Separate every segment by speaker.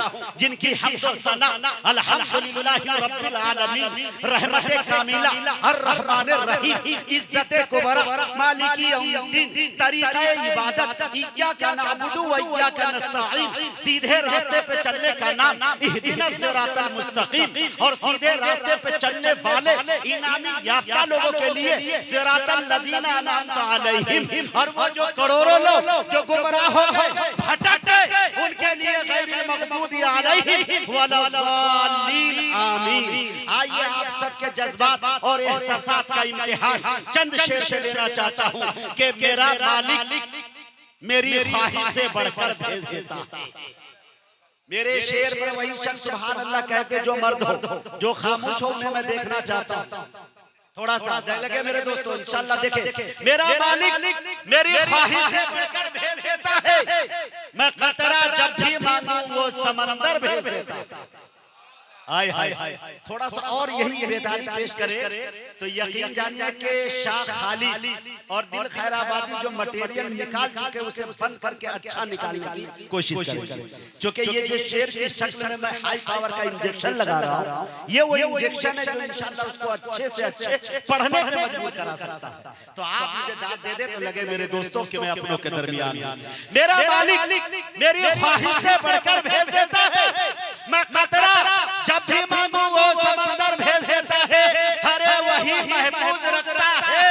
Speaker 1: हूँ जिनकी हम्द व सना अल्हम्दुलिल्लाहि रब्बिल आलमीन, रहमत कामिला अर्रहमानिर रहीम, इज्जत कुबरा मालिकी यौमिद्दीन, तरीक़े इबादत इय्याका नअबुदु व इय्याका नस्तईन, सीधे रास्ते पे चलने का नाम इहदिनस सिरातल मुस्तकीम, और सीधे रास्ते पे चलने वाले इनामी याफ्ता लोगों के लिए सिरातल लदीना अनअमता अलैहिम, और वो जो करोड़ों लोग जो गुमराह हो गए भटक गए उनके लिए गैरिल मग़दूबी अलैहिम वलद्दालीन आमीन। आइए आप सबके जज्बात और एहसासात का इम्तिहान चंद शेर से लेना चाहता हूँ कि मेरा मालिक मेरी ख्वाहिश से बढ़कर भेज देता है। मेरे शेर पर वही शख्स सुभान अल्लाह कहते जो मर्द हो, जो खामोश हो उन्हें मैं देखना चाहता हूँ। थोड़ा सा लगे मेरे दोस्तों, इंशाल्लाह देखें। मेरा मालिक मेरी ख्वाहिश से बढ़कर भेज देता है, मैं कतरा जब भी मांगू वो समंदर भेज देता है। हाय हाय हाय, थोड़ा सा और यही बेदारी पेश करे तो यकीन जानिए कि शाह खाली और दिल खैराबादी जो मटेरियल निकाल चुके उसे बंद करके अच्छा निकालने की कोशिश करें। क्योंकि ये जो शेर की शक्ल में मैं हाई पावर का इंजेक्शन लगा रहा हूँ, ये वो इंजेक्शन है जो इंशाल्लाह उसको अच्छे से अच्छे पढ़ने पे मजबूर करा सकता है। तो आप मुझे दाद दे दे तो लगे मेरे दोस्तों कि मैं अपनों के दरमियान। मेरा मालिक मेरी ख्वाहिश से बढ़कर भेज देता है, मैं कतरा जब भी मांगू वो समंदर भेज देता है। अरे वही महफूज रखता है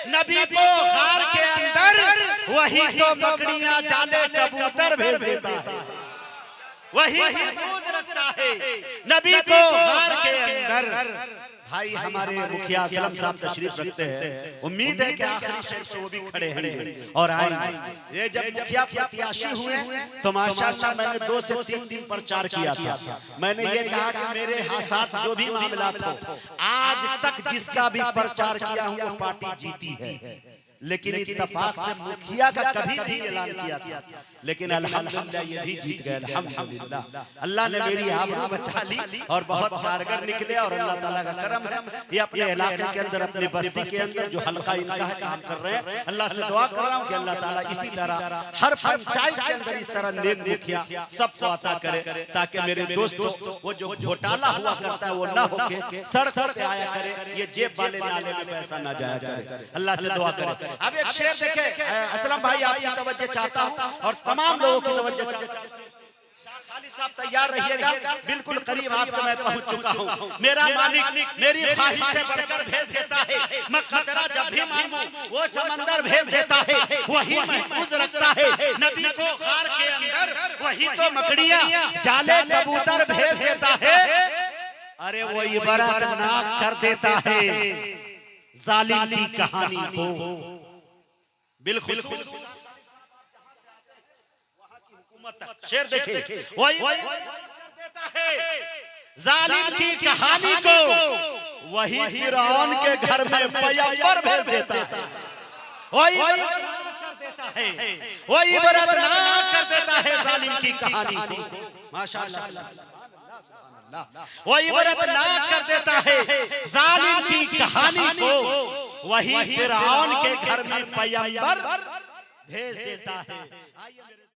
Speaker 1: नबी को गार के अंदर, वही तो मकड़ियां जाले कबूतर भेज देता है। वही महफूज रखता है नबी को गार के अंदर। भाई हमारे मुखिया असलम साहब तशरीफ रखते हैं, उम्मीद है कि आखिरी शेर पे वो भी खड़े हैं और आएंगे। ये जब मुखिया प्रत्याशी हुए तो माशाअल्लाह मैंने 2 से 3 दिन प्रचार किया था। मैंने ये कहा कि मेरे साथ जो भी मामला हो, आज तक जिसका भी प्रचार किया हूँ वो पार्टी जीती है, लेकिन इत्तफाक से मुखिया का कभी भी ऐलान किया था, लेकिन अल्हम्दुलिल्लाह ये भी जीत गए। अल्हम्दुलिल्लाह अल्लाह ने मेरी आबरू बचा ली और बहुत कारगर निकले, और अल्लाह ताला का करम है। ये अपने इलाके के अंदर, अपनी बस्ती के अंदर जो हल्का इनका है काम कर रहे हैं। अल्लाह से दुआ कर रहा हूँ कि अल्लाह ताला इसी तरह हर पंचायत के अंदर इस तरह नेक मुखिया सबको अता करे, ताकि मेरे दोस्तों वो जो घोटाला हुआ करता है वो न होके सड़क पे आया करे, ये जेब वाले नाले में पैसा न जाया करे। अल्लाह से दुआ करे। अब एक शेर देखे असलम भाई, आपकी तवज्जो चाहता हूँ और तमाम लोगों की तवज्जो चाहता हूँ। खाली साहब तैयार रहिएगा, बिल्कुल करीब आपको मैं पहुंच चुका हूँ। मेरा मालिक मेरी ख्वाहिश से बढ़कर भेज देता है, मैं कतरा जब भी मांगू वो समंदर भेज देता है। वही महफूज रखता है नबी को गार के अंदर, वही तो मकड़ियां जाले कबूतर भेज देता है। अरे वो इबरतनाक कर देता है जालिम की कहानी को। बिल्कुल शेर देखे, वही देता है जालिम की कहानी को, वही फिरौन के घर में पैगंबर भेज देता है। वही कर देता है, वही इबरतनाक कर देता है जालिम की कहानी को। माशाअल्लाह वही इबरतनाक कर देता है जालिम की कहानी को, वही फिरौन के घर में पैगंबर भेज देता है।